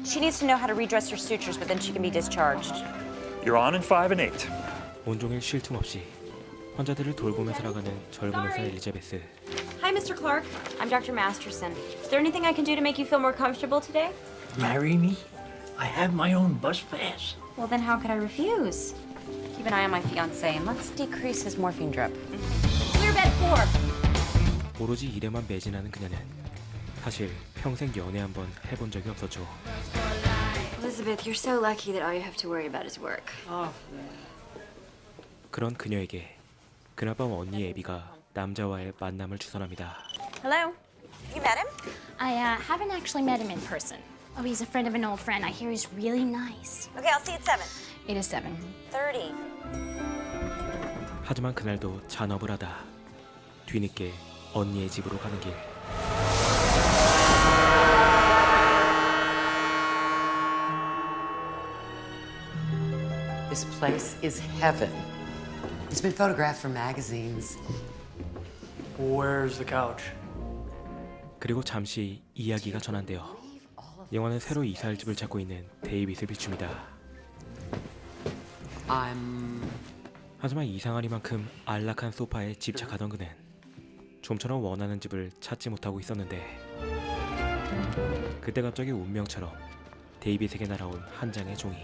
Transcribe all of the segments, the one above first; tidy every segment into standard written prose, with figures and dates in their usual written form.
She needs to know how to redress her sutures, but then she can be discharged. You're on in 5 and 8. 온종일 쉴 틈 없이 환자들을 돌보며 살아가는 젊은 의사 엘리자베스. Hi, Mr. Clark. I'm Dr. Masterson. Is there anything I can do to make you feel more comfortable today? Marry me? I have my own bus pass. Well, then how could I refuse? Keep an eye on my fiancé and let's decrease his morphine drip. Clear bed 4. 오로지 일에만 매진하는 그녀는 사실 평생 연애 한번 해본 적이 없었죠. Elizabeth, you're so lucky that all you have to worry about is work. 그런 그녀에게 그날 밤 언니 에비가 남자와의 만남을 주선합니다. Hello. You met him? I haven't actually met him in person. Oh, he's a friend of an old friend. I hear he's really nice. Okay, I'll see you at 7. It is 7. 30. 하지만 그날도 잔업을 하다 뒤늦게 언니의 집으로 가는 길. This place is heaven. It's been photographed for magazines. Where's the couch? 그리고 잠시 이야기가 전환되어 영화는 새로 이사할 집을 찾고 있는 데이빗을 비춥니다. 하지만 이상하리만큼 안락한 소파에 집착하던 그는 좀처럼 원하는 집을 찾지 못하고 있었는데 그때 갑자기 운명처럼 데이빗에게 날아온 한 장의 종이.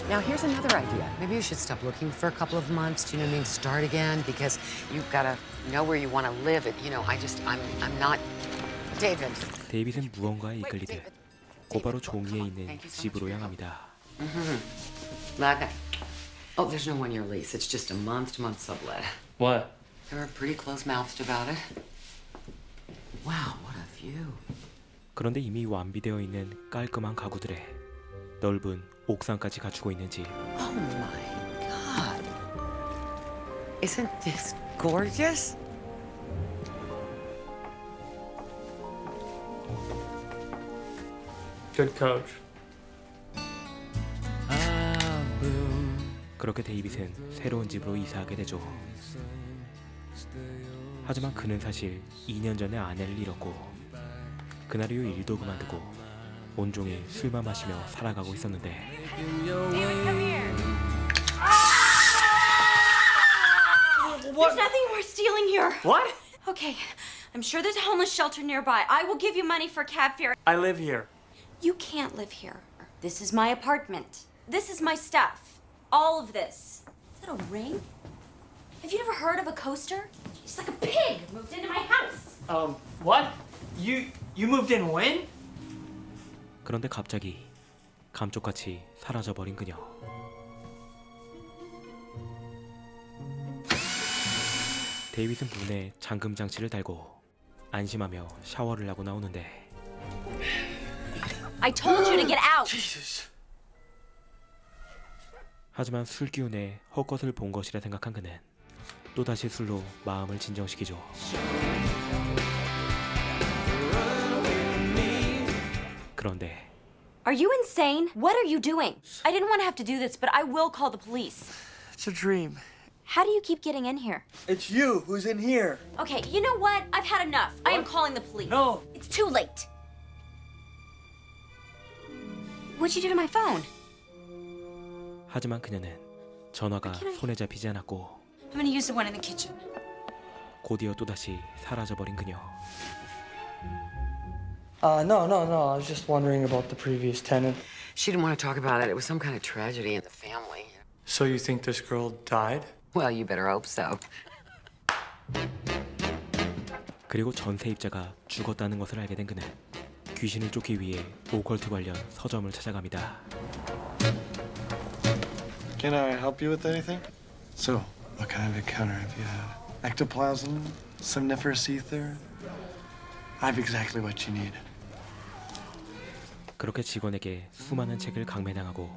Now here's another idea. Maybe you should stop looking for a couple of months. Do you know what I mean? Start again because you've got to know where you want to live. I'm not David. 데이빗은 무언가에 이끌리듯 곧바로 종이에 있는 집으로 향합니다. Oh, there's no one-year lease. It's just a month-to-month sublet. What? They were pretty close-mouthed about it. Wow, what a view. 그런데 이미 완비되어 있는 깔끔한 가구들에 넓은 옥상까지 갖추고 있는 집. Oh my God. Isn't this gorgeous? Good coach. 그렇게 데이빗은 새로운 집으로 이사하게 되죠. 하지만 그는 사실 2년 전에 아내를 잃었고 그날 이후 일도 그만두고 온종일 술만 마시며 살아가고 있었는데 There's nothing worth stealing here. What? Okay, I'm sure there's a homeless shelter nearby. I will give you money for cab fare. I live here. You can't live here. This is my apartment. This is my stuff. All of this. Is that a ring? Have you never heard of a coaster? It's like a pig moved into my house. What? You moved in when? 그런데 갑자기 감쪽같이 사라져버린 그녀. 데이빗은 문에 잠금 장치를 달고 안심하며 샤워를 하고 나오는데 I told you to get out. Jesus. 하지만 술 기운에 헛것을 본 것이라 생각한 그는 또다시 술로 마음을 진정시키죠. 그런데 Are you insane? What are you doing? I didn't want to have to do this, but I will call the police. It's a dream. How do you keep getting in here? It's you who's in here. Okay, you know what? I've had enough. I am calling the police. No. It's too late. What'd you do to my phone? 하지만 그녀는 전화가 손에 잡히지 않았고 I'm gonna use the one in the kitchen. 곧이어 또다시 사라져버린 그녀. No. I was just wondering about the previous tenant. She didn't want to talk about it. It was some kind of tragedy in the family. So you think this girl died? Well, you better hope so. 그리고 전세입자가 죽었다는 것을 알게 된 그는 귀신을 쫓기 위해 오컬트 관련 서점을 찾아갑니다. Can I help you with anything? So, what kind of encounter have you had? Ectoplasm? Somniferous ether? I have exactly what you need. 그렇게 직원에게 수많은 책을 강매당하고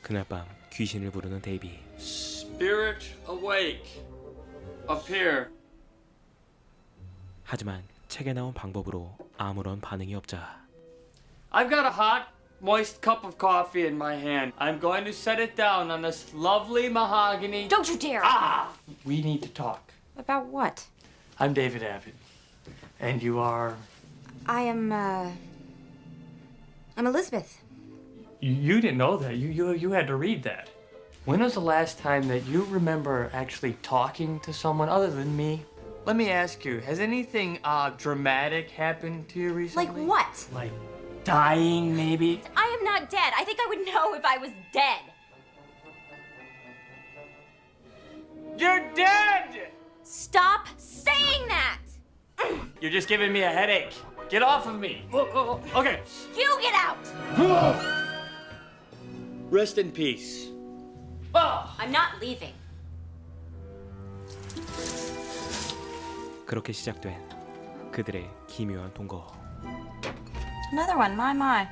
그날 밤 귀신을 부르는 데이비. Spirit awake. Appear. 하지만 책에 나온 방법으로 아무런 반응이 없자 I've got a hot, moist cup of coffee in my hand. I'm going to set it down on this lovely mahogany. Don't you dare! We need to talk. About what? I'm David Abbott. And you are? I am, I'm Elizabeth. You didn't know that. You had to read that. When was the last time that you remember actually talking to someone other than me? Let me ask you, has anything dramatic happened to you recently? Like what? Like dying, maybe? I am not dead. I think I would know if I was dead. You're dead! Stop saying that! You're just giving me a headache. Get off of me. Okay. You get out! Rest in peace. I'm not leaving. 그렇게 시작된 그들의 기묘한 동거. Another one, my.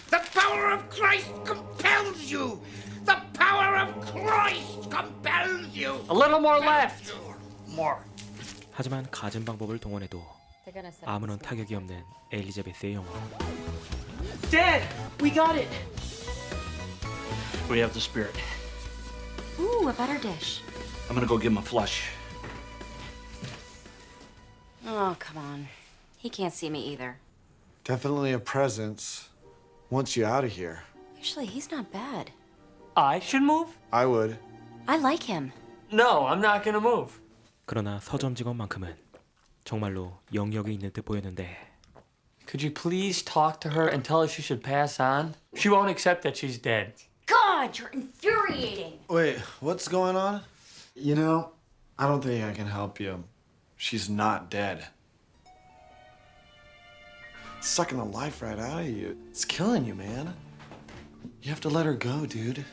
The power of Christ compels you! The power of Christ compels you! A little more left. More. 하지만 갖은 방법을 동원해도 아무런 타격이 없는 엘리자베스의 영혼. Dad, we got it. We have the spirit. Ooh, a butter dish. I'm gonna go give him a flush. Oh, come on. He can't see me either. Definitely a presence. Wants you out of here. Actually, he's not bad. I should move? I would. I like him. No, I'm not gonna move. 그러나 서점 직원만큼은 정말로 영역이 있는 듯 보였는데. Could you please talk to her and tell her she should pass on? She won't accept that she's dead. God, you're infuriating. Wait, what's going on? You know, I don't think I can help you. She's not dead. It's sucking the life right out of you. It's killing you, man. You have to let her go, dude.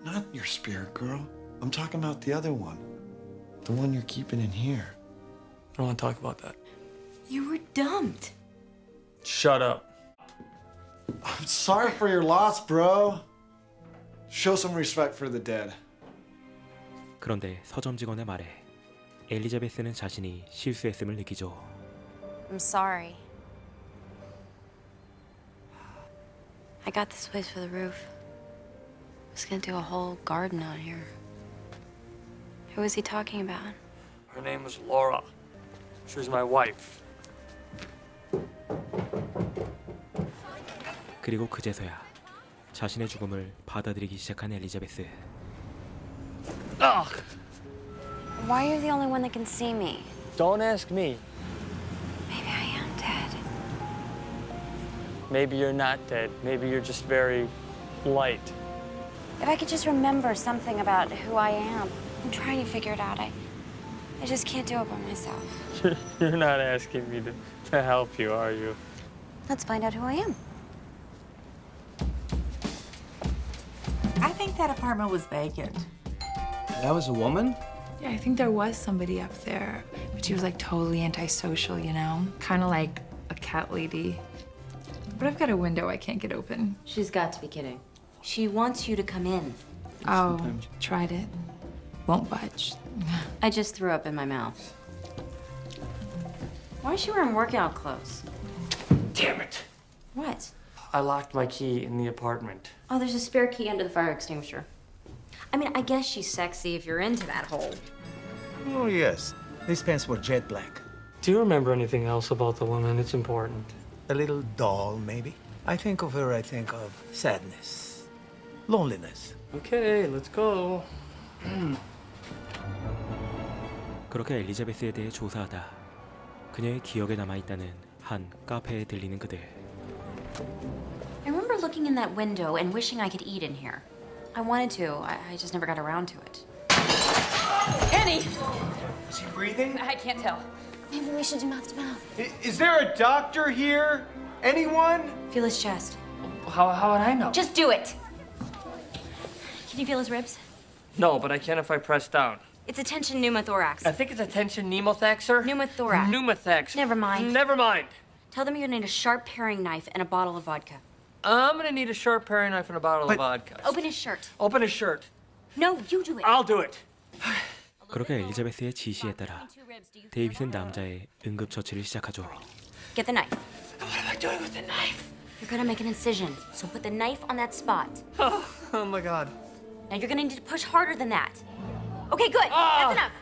Not your spirit girl. I'm talking about the other one. The one you're keeping in here. I don't want to talk about that. You were dumped. Shut up. I'm sorry for your loss, bro. Show some respect for the dead. 그런데 서점 직원의 말에 엘리자베스는 자신이 실수했음을 느끼죠. I'm sorry. I got this place for the roof. I was gonna do a whole garden out here. Who was he talking about? Her name was Laura. She was my wife. 그리고 그제서야 자신의 죽음을 받아들이기 시작한 엘리자베스. Ugh! Why are you the only one that can see me? Don't ask me. Maybe I am dead. Maybe you're not dead. Maybe you're just very light. If I could just remember something about who I am. I'm trying to figure it out. I just can't do it by myself. You're not asking me to help you, are you? Let's find out who I am. I think that apartment was vacant. That was a woman? Yeah, I think there was somebody up there, but she was like totally antisocial, you know? Kind of like a cat lady. But I've got a window I can't get open. She's got to be kidding. She wants you to come in. Oh, tried it. Won't budge. I just threw up in my mouth. Why is she wearing workout clothes? Damn it! What? I locked my key in the apartment. Oh, there's a spare key under the fire extinguisher. I mean, I guess she's sexy if you're into that whole. Oh, yes. These pants were jet black. Do you remember anything else about the woman? It's important. A little doll, maybe. I think of her, I think of sadness, loneliness. Okay, let's go. 그렇게 엘리자베스에 대해 조사하다 그녀의 기억에 남아있다는 한 카페에 들리는 그들. I remember looking in that window and wishing I could eat in here. I wanted to. I just never got around to it. Annie! Is he breathing? I can't tell. Maybe we should do mouth to mouth. Is there a doctor here? Anyone? Feel his chest. How would I know? Just do it. Can you feel his ribs? No, but I can if I press down. It's a tension pneumothorax. I think it's a tension pneumothorax. Pneumothorax. Pneumothorax. Never mind. Never mind. Tell them you're gonna need a sharp paring knife and a bottle of vodka. I'm gonna need a sharp paring knife and a bottle of vodka. Open his shirt. Open his shirt. No, you do it. I'll do it. 그렇게 엘리자베스의 지시에 따라 데이빗은 남자의 응급처치를 시작하죠. Get the knife. What am I doing with the knife? You're gonna make an incision, so put the knife on that spot. Oh my God. Now you're gonna need to push harder than that. Okay, good. That's enough.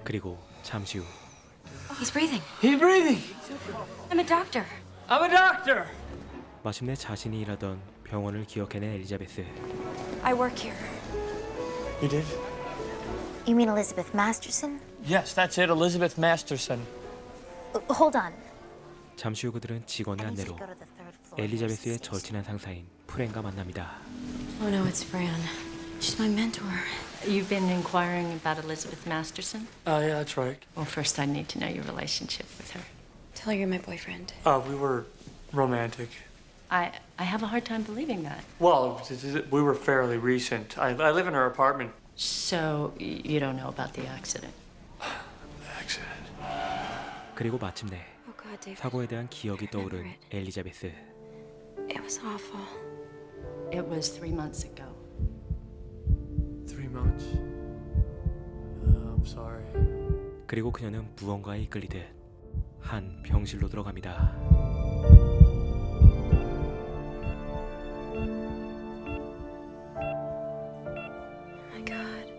그리고 잠시 후 He's breathing. He's breathing. I'm a doctor. I'm a doctor. 마침내 자신이 일하던 병원을 기억해낸 엘리자베스. I work here. You did? You mean Elizabeth Masterson? Yes, that's it. Elizabeth Masterson. Hold on. 잠시 후 그들은 직원의 안내로 엘리자베스의 절친한 상사인 프렌과 만납니다. Oh no, it's Fran. She's my mentor. You've been inquiring about Elizabeth Masterson? Yeah, that's right. Well, first I need to know your relationship with her. Tell her you're my boyfriend. We were romantic. I have a hard time believing that. Well, we were fairly recent. I live in her apartment. So you don't know about the accident? Accident. 그리고 마침내 Oh God, David. 사고에 대한 기억이 떠오른 엘리자베스. It was awful. It was 3 months ago. 3 months. I'm sorry. 그리고 그녀는 무언가에 이끌리듯 한 병실로 들어갑니다. Oh my God.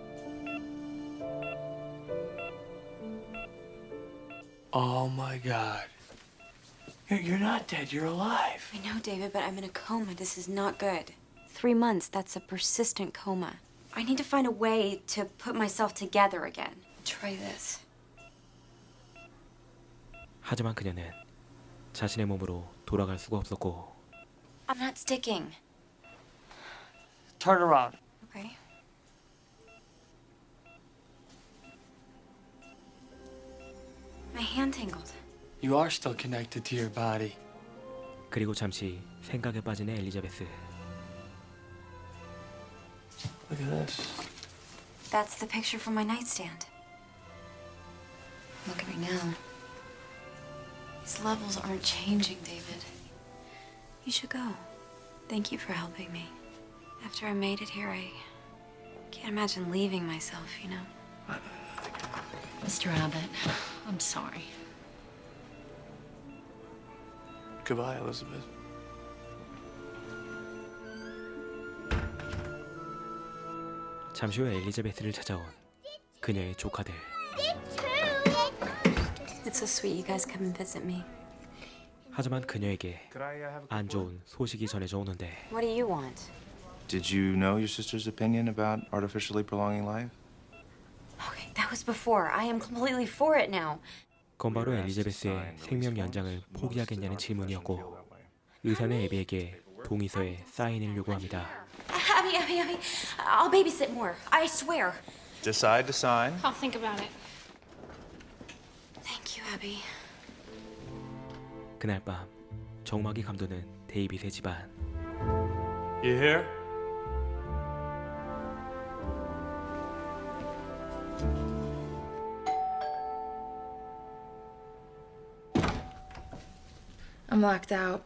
Oh my God. You're not dead. You're alive. I know, David, but I'm in a coma. This is not good. 3 months, that's a persistent coma. I need to find a way to put myself together again. Try this. 하지만 그녀는 자신의 몸으로 돌아갈 수가 없었고 I'm not sticking. Turn around. Okay. My hand tangled. You are still connected to your body. 그리고 잠시 생각에 빠지는 엘리자베스. Look at this. That's the picture from my nightstand. Look at me now. These levels aren't changing, David. You should go. Thank you for helping me. After I made it here, I can't imagine leaving myself, you know? Mr. Abbott, I'm sorry. Goodbye, Elizabeth. 잠시 후 엘리자베스를 찾아온 그녀의 조카들. It's so sweet you guys come and visit me. 하지만 그녀에게 안 좋은 소식이 전해져 오는데 What do you want? Did you know your sister's opinion about artificially prolonging life? Okay, that was before. I am completely for it now. 그건 바로 엘리자베스의 생명 연장을 포기하겠냐는 질문이었고 의사는 에비에게 동의서에 사인을 요구합니다. Abby, I'll babysit more. I swear. Decide to sign. I'll think about it. Thank you, Abby. 그날 밤 정막이 감도는 데이빗의 집안. You here? I'm locked out.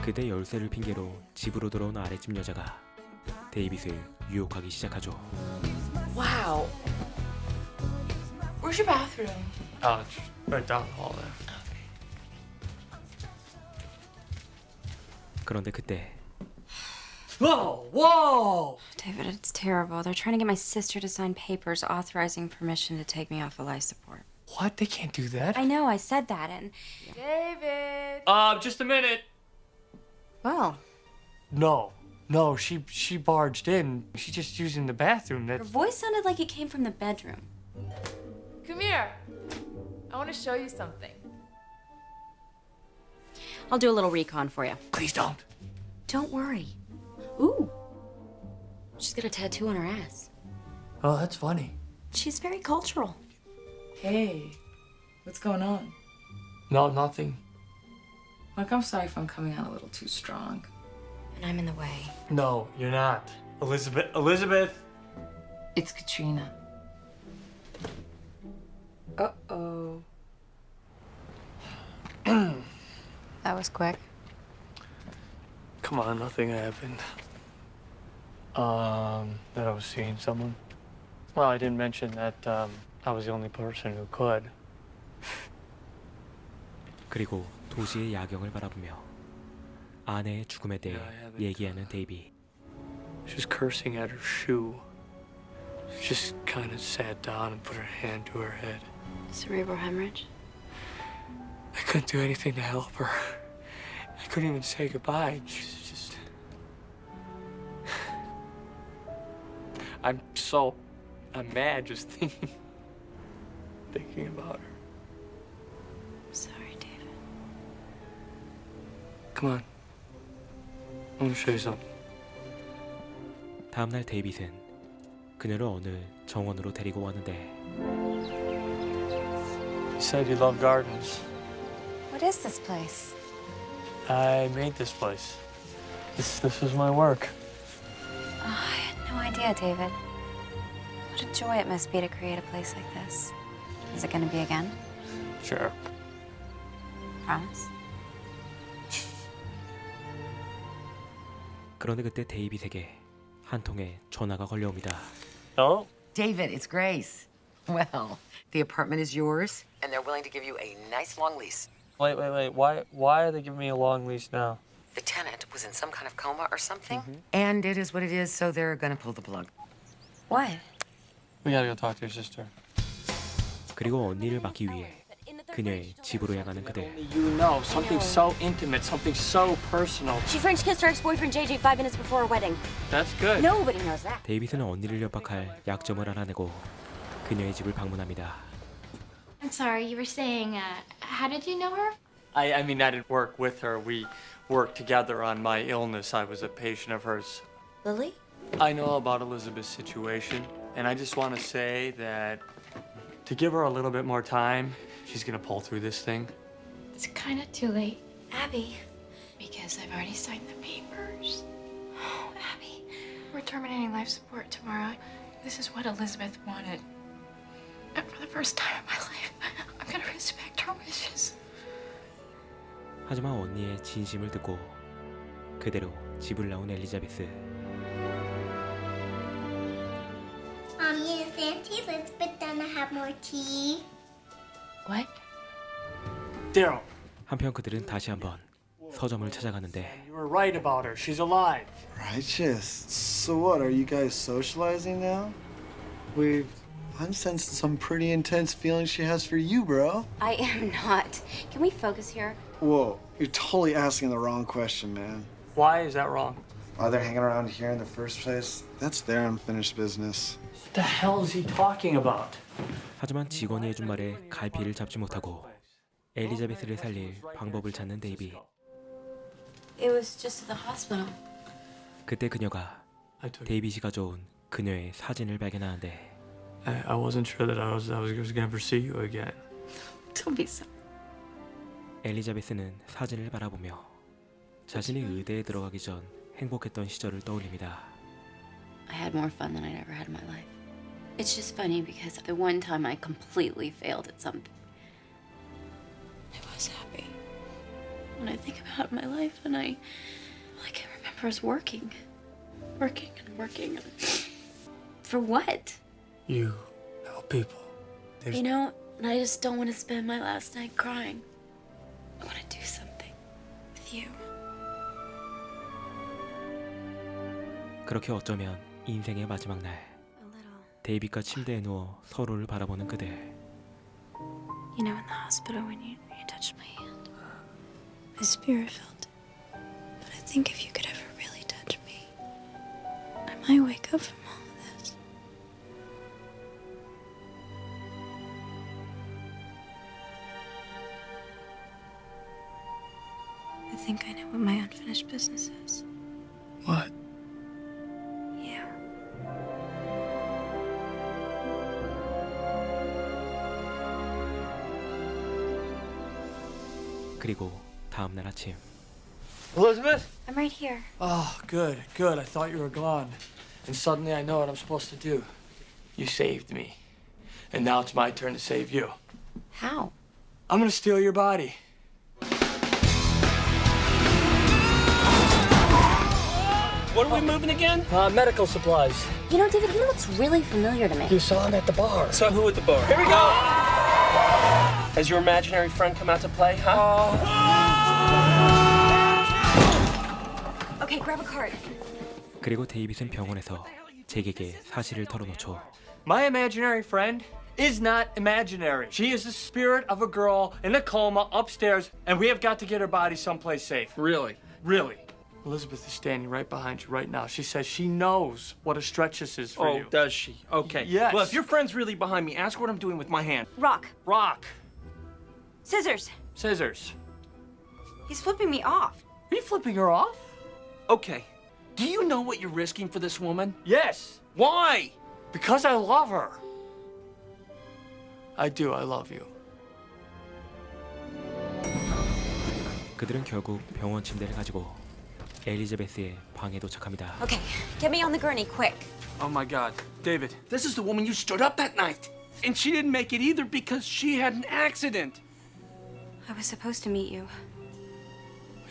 그때 열쇠를 핑계로 집으로 돌아온 아랫집 여자가 데이빗을 유혹하기 시작하죠. Wow. Where's your bathroom? It's right down the hall there. 그런데 그때 Whoa! David, it's terrible. They're trying to get my sister to sign papers authorizing permission to take me off of life support. What? They can't do that. I know, I said that, and... David. Just a minute. Well, No, she barged in. She's just using the bathroom. her voice sounded like it came from the bedroom. Come here. I want to show you something. I'll do a little recon for you. Please don't. Don't worry. Ooh. She's got a tattoo on her ass. Oh, that's funny. She's very cultural. Hey, what's going on? No, nothing. Like, I'm sorry if I'm coming out a little too strong. And I'm in the way. No, you're not. Elizabeth! It's Katrina. Uh-oh. That was quick. Come on, nothing happened. That I was seeing someone. Well, I didn't mention that I was the only person who could. 그리고 도시의 야경을 바라보며 아내의 죽음에 대해 얘기하는 데이비. She was cursing at her shoe. just kind of sat down and put her hand to her head. Cerebral hemorrhage? I couldn't do anything to help her. I couldn't even say goodbye. She was just... I'm mad just thinking about her. I'm sorry, David. Come on. I want to show you something. 다음날 데이빗은 그녀를 어느 정원으로 데리고 왔는데 You said you love gardens. What is this place? I made this place. This is my work. Oh, I had no idea, David. What a joy it must be to create a place like this. Is it going to be again? Sure. Promise? 그런데 그때 데이빗에게 한 통의 전화가 걸려옵니다. Oh? David, it's Grace. Well, the apartment is yours, and they're willing to give you a nice long lease. Wait. Why are they giving me a long lease now? The tenant was in some kind of coma or something, and it is what it is, so they're gonna pull the plug. What? We gotta go talk to your sister. 그리고 언니를 막기 위해 그녀의 집으로 향하는 그들. You know, something so intimate, something so personal. She French kissed her ex-boyfriend JJ 5 minutes before her wedding. That's good. Nobody knows that. 데이빗은 언니를 협박할 약점을 알아내고 그녀의 집을 방문합니다. I'm sorry, you were saying, how did you know her? I mean, I didn't work with her. We worked together on my illness. I was a patient of hers. Lily? I know about Elizabeth's situation, and I just want to say that to give her a little bit more time, she's gonna pull through this thing. It's kind of too late. Abby. Because I've already signed the papers. Oh, Abby, we're terminating life support tomorrow. This is what Elizabeth wanted. And for the first time in my life, I'm gonna respect her wishes. 하지만 언니의 진심을 듣고 그대로 집을 나온 엘리자베스. Mommy, is Auntie Elizabeth gonna have more tea? What? Daryl, 한편 그들은 다시 한번 서점을 찾아가는데 you were right about her. She's alive. Righteous. So what, are you guys socializing now? I'm sensing some pretty intense feelings she has for you, bro. I am not. Can we focus here? Whoa, you're totally asking the wrong question, man. Why is that wrong? Why they're hanging around here in the first place? That's their unfinished business. What the hell is he talking about? 하지만 직원이 해준 말에 갈피를 잡지 못하고 엘리자베스를 살릴 방법을 찾는 데이비. It was just at the hospital. 그때 그녀가 데이빗이 가져온 그녀의 사진을 발견하는데 I wasn't sure that I was gonna ever see you again. Don't be so. 엘리자베스는 사진을 바라보며 자신이 의대에 들어가기 전 행복했던 시절을 떠올립니다. I had more fun than I'd ever had in my life. It's just funny because the one time I completely failed at something, I was happy. When I think about my life and I can remember us working. For what? You help people. You know, and I just don't want to spend my last night crying. I want to do something with you. 그렇게 어쩌면 인생의 마지막 날 데이빗과 침대에 누워 서로를 바라보는 그들. You know, in the hospital when you touched my hand, my spirit felt it. But I think if you could ever really touch me, I might wake up from all of this. I think I know what my unfinished business is. What? You. 그리고 다음 날 아침 Elizabeth? I'm right here. Oh, good. I thought you were gone. And suddenly I know what I'm supposed to do. You saved me. And now it's my turn to save you. How? I'm gonna steal your body. What are we moving again? Medical supplies. You know, David, he looks really familiar to me. You saw him at the bar. So who at the bar? Here we go! Has your imaginary friend come out to play, huh? Okay, grab a card. 그리고 데이빗은 병원에서 잭에게 사실을 털어놓죠. My imaginary friend is not imaginary. She is the spirit of a girl in a coma upstairs, and we have got to get her body someplace safe. Really? Really. Elizabeth is standing right behind you right now. She says she knows what a stretch this is for you. Oh, does she? Okay. Yes. Well, if your friend's really behind me, ask what I'm doing with my hand. Rock. Rock. Scissors. Scissors. He's flipping me off. Are you flipping her off? Okay. Do you know what you're risking for this woman? Yes. Why? Because I love her. I do. I love you. 그들은 결국 병원 침대를 가지고 엘리자베스의 방에 도착합니다. Okay, get me on the gurney, quick. Oh my God, David, this is the woman you stood up that night. And she didn't make it either because she had an accident. I was supposed to meet you.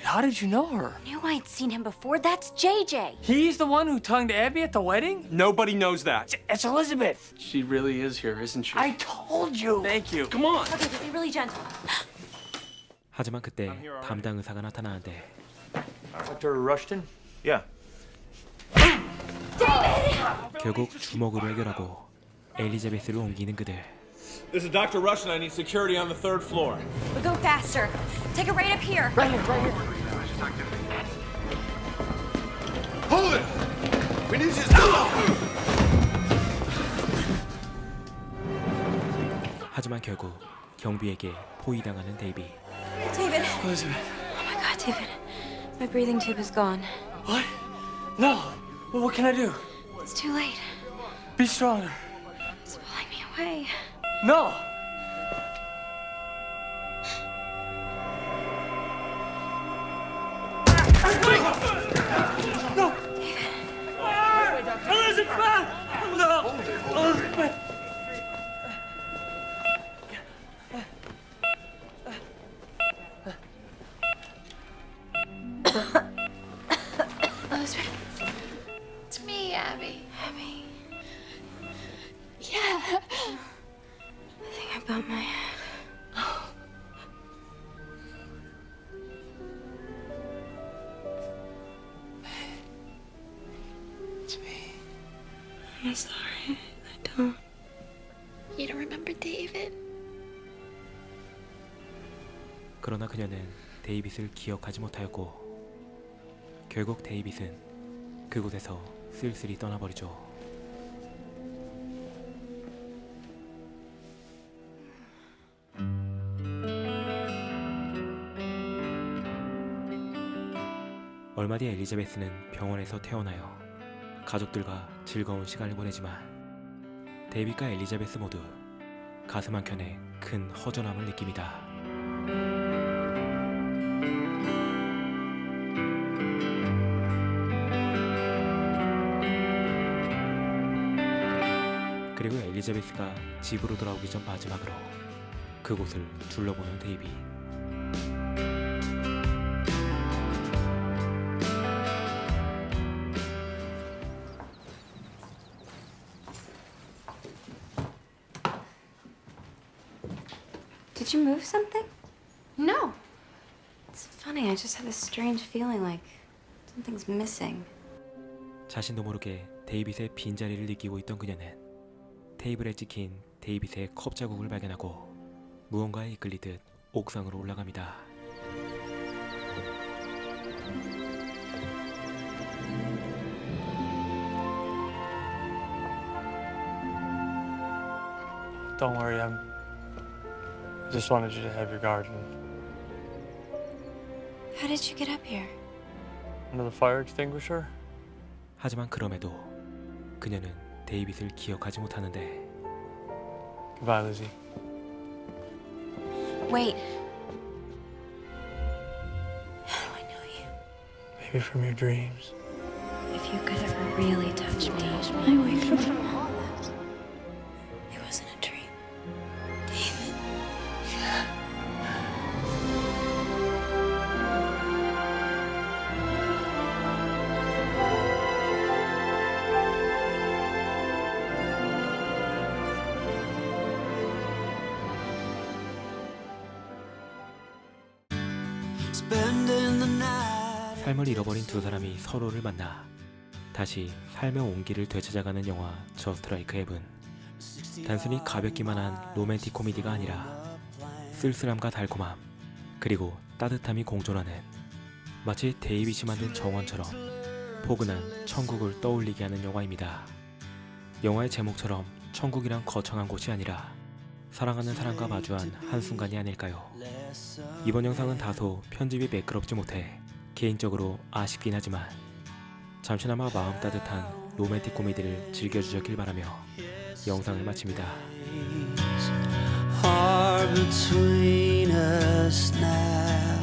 How did you know her? I knew I'd seen him before. That's JJ. He's the one who tongued Abby at the wedding? Nobody knows that. It's Elizabeth. She really is here, isn't she? I told you. Thank you. Come on. Okay, but be really gentle. 하지만 그때 담당 의사가 나타나는데 Dr. Rushton? Yeah. 결국 주먹으로 해결하고 엘리자베스를 옮기는 그들. This is Dr. Rushton. I need security on the 3rd floor. But go faster. Take it right up here. Right here, right here. Hold it! We need you to stop! 하지만 결국 경비에게 포위당하는 데이비. David. Elizabeth. Oh my God, David. My breathing tube is gone. What? No. Well, what can I do? It's too late. Be stronger. It's pulling me away. No. No. Elizabeth! No. Elizabeth. Elizabeth. It's me, Abby. Abby, Yeah. I think I bumped my head. It's me. I'm sorry. I don't. You don't remember David? 그러나 그녀는 데이빗을 기억하지 못하였고 결국 데이빗은 그곳에서 쓸쓸히 떠나버리죠. 얼마 뒤 엘리자베스는 병원에서 퇴원하여 가족들과 즐거운 시간을 보내지만 데이빗과 엘리자베스 모두 가슴 한켠에 큰 허전함을 느낍니다. 그리고 엘리자베스가 집으로 돌아오기 전 마지막으로 그곳을 둘러보는 데이빗. Did you move something? No. It's funny. I just have this strange feeling like something's missing. 자신도 모르게 데이빗의 빈자리를 느끼고 있던 그녀는 테이블에 찍힌 데이빗의 컵 자국을 발견하고 무언가에 이끌리듯 옥상으로 올라갑니다. Don't worry, I just wanted you to have your garden. How did you get up here? Under the fire extinguisher? 하지만 그럼에도 그녀는 데이빗을 기억하지 못하는데 Goodbye, Lizzie. Wait. How do I know you? Maybe from your dreams. If you could ever really touch me, I wake from all that. It wasn't a dream. David. 삶을 잃어버린 두 사람이 서로를 만나 다시 삶의 온기를 되찾아가는 영화 저 스트라이크 헤븐. 단순히 가볍기만 한 로맨틱 코미디가 아니라 쓸쓸함과 달콤함 그리고 따뜻함이 공존하는 마치 데이빗이 만든 정원처럼 포근한 천국을 떠올리게 하는 영화입니다. 영화의 제목처럼 천국이란 거창한 곳이 아니라 사랑하는 사람과 마주한 한순간이 아닐까요? 이번 영상은 다소 편집이 매끄럽지 못해 개인적으로 아쉽긴 하지만 잠시나마 마음 따뜻한 로맨틱 코미디를 즐겨주셨길 바라며 영상을 마칩니다. Far between us now.